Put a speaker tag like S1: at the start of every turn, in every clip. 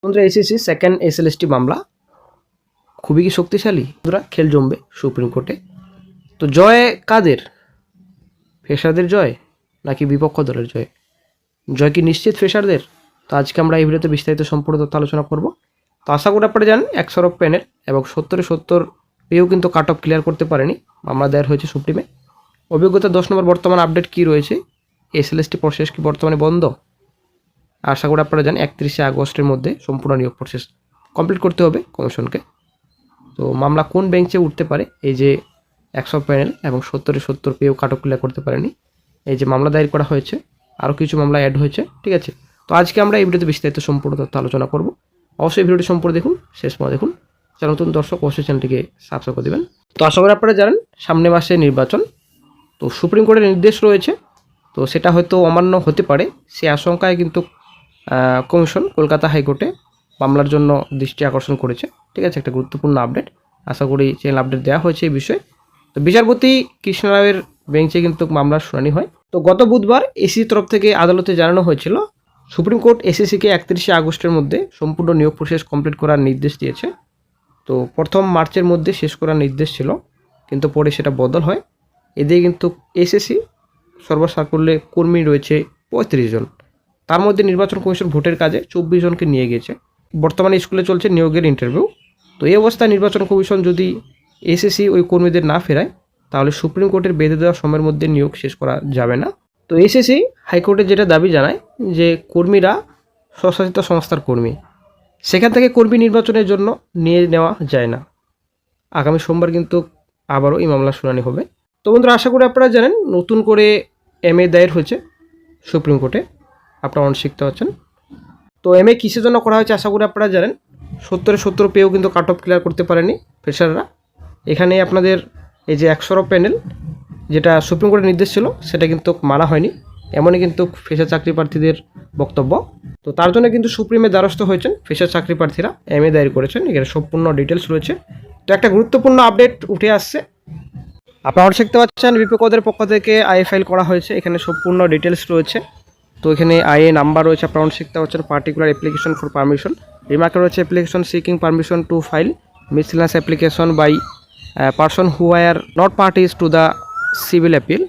S1: বন্ধুরা SSC second SLST মামলা খুবই কি শক্তিশালী? বন্ধুরা খেল জমবে সুপ্রিম কোর্টে। তো জয় কাদের? ফেসারদের জয় নাকি বিপক্ষ দলের জয়? জয় কি নিশ্চিত ফেসারদের? তো আজকে আমরা এই ভিডিওতে বিস্তারিত সম্পূর্ণ তথ্য আলোচনা করব। তো আশা করি আপনারা জানেন 100 প্যানেল এবং 70 পেয়েও কিন্তু কাট অফ ক্লিয়ার করতে পারেনি, মামলা দায়ের হয়েছে সুপ্রিমে। অভিজ্ঞতা 10 নম্বর বর্তমান আপডেট কী রয়েছে? এসএলএসটি প্রসেস কি বর্তমানে বন্ধ? আশা করি আপনারা জানেন 31শে আগস্টের মধ্যে সম্পূর্ণ নিয়োগ প্রসেস কমপ্লিট করতে হবে কমিশনকে। তো মামলা কোন বেঞ্চে উঠতে পারে? এই যে 100 প্যানেল এবং 70 পেয়েও কাট অফ ক্লিয়ার করতে পারেনি, এই যে মামলা দায়ের করা হয়েছে, আরও কিছু মামলা অ্যাড হয়েছে, ঠিক আছে। তো আজকে আমরা এই ভিডিওতে বিস্তারিত সম্পূর্ণ তথ্য আলোচনা করব। অবশ্যই ভিডিওটি সম্পূর্ণ দেখুন, শেষ পর্যন্ত দেখুন। যারা নতুন দর্শক অবশ্যই চ্যানেলটিকে সাবস্ক্রাইব করে দেবেন। তো আশা করি আপনারা জানেন সামনে মাসে নির্বাচন, তো সুপ্রিম কোর্টের নির্দেশ রয়েছে, তো সেটা হয়তো অমান্য হতে পারে, সে আশঙ্কায় কিন্তু কমিশন কলকাতা হাইকোর্টে মামলার জন্য দৃষ্টি আকর্ষণ করেছে, ঠিক আছে। একটা গুরুত্বপূর্ণ আপডেট, আশা করি চ্যানেল আপডেট দেওয়া হয়েছে এই বিষয়ে। তো বিচারপতি কৃষ্ণ রায়ের বেঞ্চে কিন্তু মামলার শুনানি হয়। তো গত বুধবার এসিসি তরফ থেকে আদালতে জানানো হয়েছিল সুপ্রিম কোর্ট এসিসিকে 31শে আগস্টের মধ্যে সম্পূর্ণ নিয়োগ প্রসেস কমপ্লিট করার নির্দেশ দিয়েছে। তো প্রথম মার্চের মধ্যে শেষ করার নির্দেশ ছিল, কিন্তু পরে সেটা বদল হয়। এদিকে কিন্তু এসএসসি সর্বসাকুল্যে কর্মী রয়েছে 35 জন, তার মধ্যে নির্বাচন কমিশন ভোটের কাজে 24 জনকে নিয়ে গিয়েছে। বর্তমানে স্কুলে চলছে নিয়োগের ইন্টারভিউ। তো এই অবস্থায় নির্বাচন কমিশন যদি এসএসসি ওই কর্মীদের না ফেরায়, তাহলে সুপ্রিম কোর্টের বেঁধে দেওয়া সময়ের মধ্যে নিয়োগ শেষ করা যাবে না। তো এসএসসি হাইকোর্টে যেটা দাবি জানায় যে কর্মীরা স্বশাসিত সংস্থার কর্মী, সেখান থেকে কর্মী নির্বাচনের জন্য নিয়ে নেওয়া যায় না। আগামী সোমবার কিন্তু আবারও এই মামলার শুনানি হবে। তো বন্ধুরা আশা করি আপনারা জানেন নতুন করে এমএ দায়ের হয়েছে সুপ্রিম কোর্টে, আপনারা অনেক শিখতে পাচ্ছেন। তো এমএ কিসের জন্য করা হয়েছে আশা করি আপনারা জানেন। 70 পেয়েও কিন্তু কাট অফ ক্লিয়ার করতে পারেনি ফ্রেশাররা। এখানে আপনাদের এই যে 100 প্যানেল যেটা সুপ্রিম কোর্টের নির্দেশ ছিল, সেটা কিন্তু মানা হয়নি, এমনই কিন্তু ফ্রেশার চাকরি প্রার্থীদের বক্তব্য। তো তার জন্য কিন্তু সুপ্রিমে দ্বারস্থ হয়েছেন ফ্রেশার চাকরি প্রার্থীরা, এমএ দায়ের করেছেন। এখানে সম্পূর্ণ ডিটেলস রয়েছে। তো একটা গুরুত্বপূর্ণ আপডেট উঠে আসছে, আপনারা শিখতে পাচ্ছেন বিপক্ষদের পক্ষ থেকে আইএ ফাইল করা হয়েছে, এখানে সম্পূর্ণ ডিটেলস রয়েছে। তো এখানে আইএ নাম্বার রয়েছে, আপনারা শিখতে পাচ্ছেন পার্টিকুলার অ্যাপ্লিকেশন ফর পারমিশন, রিমার্কে রয়েছে application seeking permission to file miscellaneous application by person who are not parties to the civil appeal.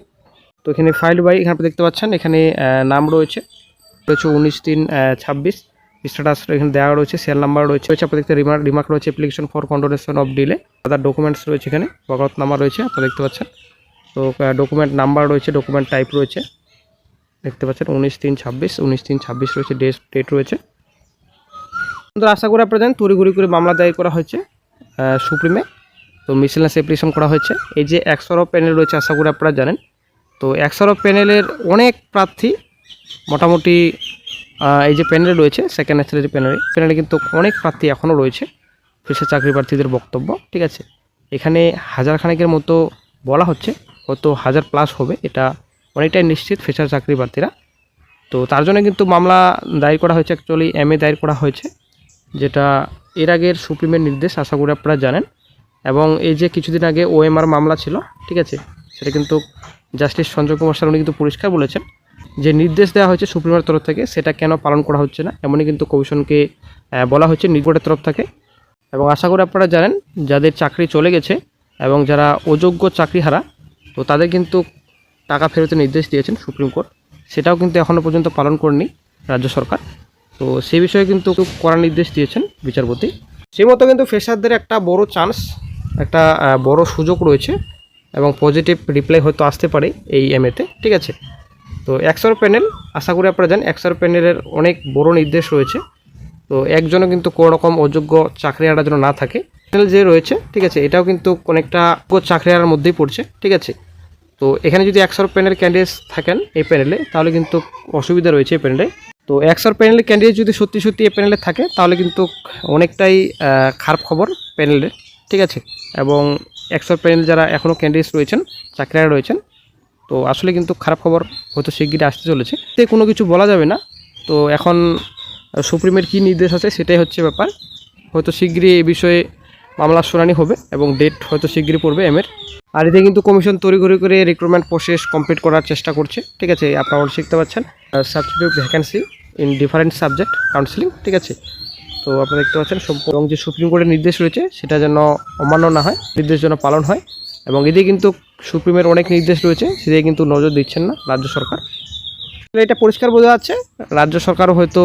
S1: তো এখানে ফাইল বাই এখানে দেখতে পাচ্ছেন, এখানে নাম রয়েছে 19/3/26, স্ট্যাটাস এখানে দেওয়া রয়েছে, সেল নাম্বার রয়েছে, আপনারা দেখতে রিমার্ক রয়েছে application for condonation of delay, other documents রয়েছে, এখানে বকালতনামা রয়েছে আপনারা দেখতে পাচ্ছেন। তো ডকুমেন্ট নাম্বার রয়েছে, ডকুমেন্ট টাইপ রয়েছে, দেখতে পাচ্ছেন 19/3/26 রয়েছে, ডেট রয়েছে। কিন্তু আশা করি আপনারা জানেন তড়িঘড়ি করে মামলা দায়ের করা হয়েছে সুপ্রিমে। তো মিসেলেনিয়াস অ্যাপ্লিকেশন করা হয়েছে। এই যে 100 প্যানেল রয়েছে আশা করি আপনারা জানেন। তো 100 প্যানেলের অনেক প্রার্থী মোটামুটি এই যে প্যানেল রয়েছে সেকেন্ড এসএলএসটি প্যানেলে কিন্তু অনেক প্রার্থী এখনও রয়েছে ফ্রেশার চাকরি প্রার্থীদের বক্তব্য, ঠিক আছে। এখানে হাজার খানেকের মতো বলা হচ্ছে, হয়তো 1000+ হবে, এটা অনেকটাই নিশ্চিত ফ্রেশার চাকরি প্রার্থীরা। তো তার জন্য কিন্তু মামলা দায়ের করা হয়েছে, অ্যাকচুয়ালি এমএ দায়ের করা হয়েছে, যেটা এর আগের সুপ্রিমের নির্দেশ আশা করি আপনারা জানেন। এবং এই যে কিছুদিন আগে ওএমআর মামলা ছিল, ঠিক আছে, সেটা কিন্তু জাস্টিস সঞ্জয় কুমার স্যার উনি কিন্তু পরিষ্কার বলেছেন যে নির্দেশ দেওয়া হয়েছে সুপ্রিমের তরফ থেকে, সেটা কেন পালন করা হচ্ছে না, এমনই কিন্তু কমিশনকে বলা হচ্ছে নির্ভরের তরফ থেকে। এবং আশা করি আপনারা জানেন যাদের চাকরি চলে গেছে এবং যারা অযোগ্য চাকরিহারা, তো তাদের কিন্তু টাকা ফেরতের নির্দেশ দিয়েছেন সুপ্রিম কোর্ট, সেটাও কিন্তু এখনও পর্যন্ত পালন করেনি রাজ্য সরকার। তো সেই বিষয়ে কিন্তু কড়া নির্দেশ দিয়েছেন বিচারপতি। সেই মতো কিন্তু ফ্রেশারদের একটা বড় চান্স, একটা বড় সুযোগ রয়েছে এবং পজিটিভ রিপ্লাই হয়তো আসতে পারে এই এমএতে, ঠিক আছে। তো 100 প্যানেল আশা করি আপনারা জানেন 100 প্যানেলের অনেক বড় নির্দেশ রয়েছে। তো একজনও কিন্তু কোনো রকম অযোগ্য চাকরিহারা যেন না থাকে, প্যানেল যে রয়েছে, ঠিক আছে, এটাও কিন্তু অনেকটা চাকরিহারার মধ্যেই পড়ছে, ঠিক আছে। তো এখানে যদি 100 প্যানেল ক্যান্ডিডেট থাকেন এই প্যানেলে, তাহলে কিন্তু অসুবিধা রয়েছে এই প্যানেলে। তো 100 প্যানেলের ক্যান্ডিডেট যদি সত্যি এই প্যানেলে থাকে, তাহলে কিন্তু অনেকটাই খারাপ খবর প্যানেলের, ঠিক আছে। এবং 100 প্যানেল যারা এখনও ক্যান্ডিডেট রয়েছেন, চাকরিহারা রয়েছেন, তো আসলে কিন্তু খারাপ খবর হয়তো শিগগিরই আসতে চলেছে, তে কোনো কিছু বলা যাবে না। তো এখন সুপ্রিমের কী নির্দেশ আছে সেটাই হচ্ছে ব্যাপার, হয়তো শিগগিরই এই বিষয়ে মামলার শুনানি হবে এবং ডেট হয়তো শিগগিরই পড়বে এমএর। আর এতে কিন্তু কমিশন তড়িঘড়ি করে রিক্রুটমেন্ট প্রসেস কমপ্লিট করার চেষ্টা করছে, ঠিক আছে। আপনারা শিখতে পাচ্ছেন substitute vacancy in different subject counselling, ঠিক আছে। তো আপনারা দেখতে পাচ্ছেন এবং যে সুপ্রিম কোর্টের নির্দেশ রয়েছে সেটা যেন অমান্য না হয়, নির্দেশ যেন পালন হয়। এবং এদিকে কিন্তু সুপ্রিমের অনেক নির্দেশ রয়েছে, সেদিকে কিন্তু নজর দিচ্ছেন না রাজ্য সরকার। এটা পরিষ্কার বোঝা যাচ্ছে রাজ্য সরকারও হয়তো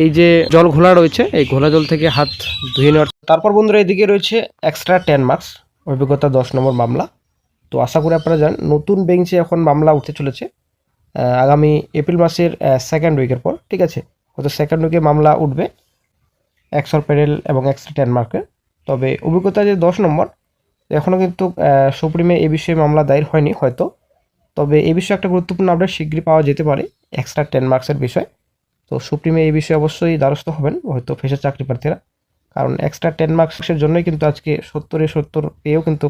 S1: এই যে জল ঘোলা রয়েছে এই ঘোলা জল থেকে হাত ধুয়ে নেওয়ার। তারপর বন্ধুরা এদিকে রয়েছে এক্সট্রা 10 মার্কস অভিজ্ঞতা 10 নম্বর মামলা। তো আশা করি আপনারা জানেন নতুন বেঞ্চে এখন মামলা উঠতে চলেছে আগামী এপ্রিল মাসের সেকেন্ড উইকের পর, ঠিক আছে। হয়তো সেকেন্ড উইকে মামলা উঠবে এক্সর প্যানেল এবং এক্সট্রা 10 মার্কের। তবে অভিজ্ঞতা যে 10 নম্বর এখনও কিন্তু সুপ্রিমে এ বিষয়ে মামলা দায়ের হয়নি হয়তো। তবে এই বিষয়ে একটা গুরুত্বপূর্ণ আপডেট শীঘ্রই পাওয়া যেতে পারে এক্সট্রা 10 মার্কসের বিষয়। তো সুপ্রিমে এই বিষয়ে অবশ্যই দ্বারস্থ হবেন হয়তো ফ্রেশার চাকরি প্রার্থীরা, কারণ এক্সট্রা 10 মার্কসের জন্যই কিন্তু আজকে 70-70 পেয়েও কিন্তু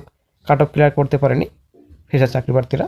S1: কাট অফ ক্লিয়ার করতে পারেনি ফ্রেশার চাকরি প্রার্থীরা।